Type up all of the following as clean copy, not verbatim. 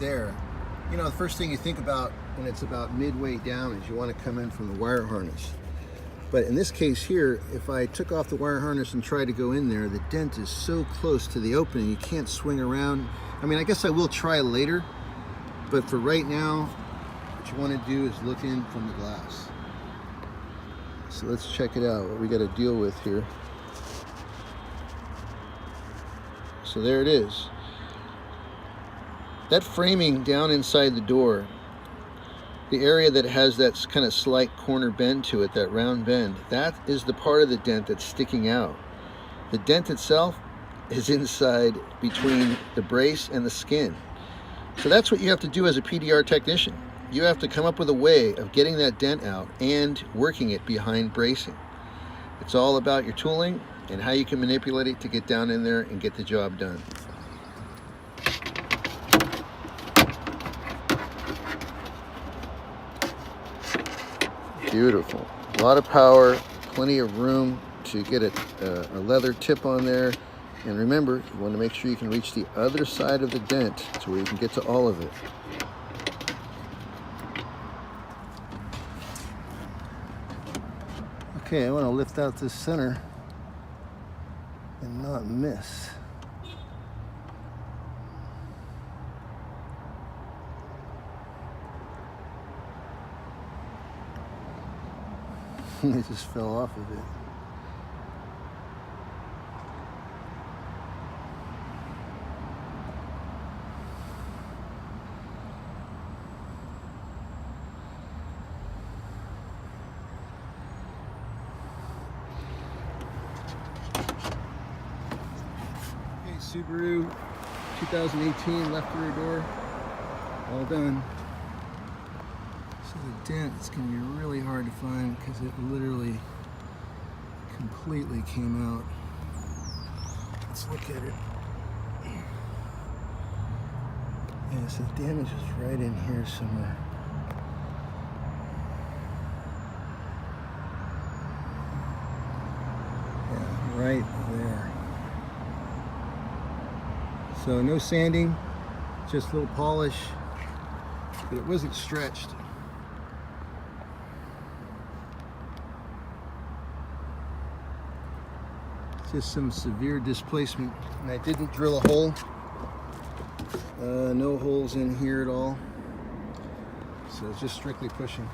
there, you know, the first thing you think about when it's about midway down is you want to come in from the wire harness. But in this case here, if I took off the wire harness and tried to go in there, the dent is so close to the opening, you can't swing around. I mean, I guess I will try later, but for right now, what you want to do is look in from the glass. So let's check it out, what we got to deal with here. So there it is. That framing down inside the door, the area that has that kind of slight corner bend to it, that round bend, that is the part of the dent that's sticking out. The dent itself is inside between the brace and the skin. So that's what you have to do as a PDR technician. You have to come up with a way of getting that dent out and working it behind bracing. It's all about your tooling and how you can manipulate it to get down in there and get the job done. Beautiful. A lot of power, plenty of room to get a leather tip on there. And remember, you want to make sure you can reach the other side of the dent to where you can get to all of it. Okay, I want to lift out this center and not miss. It just fell off of it. Okay, Subaru 2018 left rear door, all done. So the dent is going to be really hard to find because it literally completely came out. Let's look at it. Yeah, so the damage is right in here somewhere. Yeah, right there. So no sanding, just a little polish, but it wasn't stretched. Just some severe displacement, and I didn't drill a hole. No holes in here at all, so it's just strictly pushing.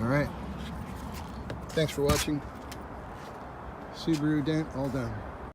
All right, thanks for watching. Subaru dent all done.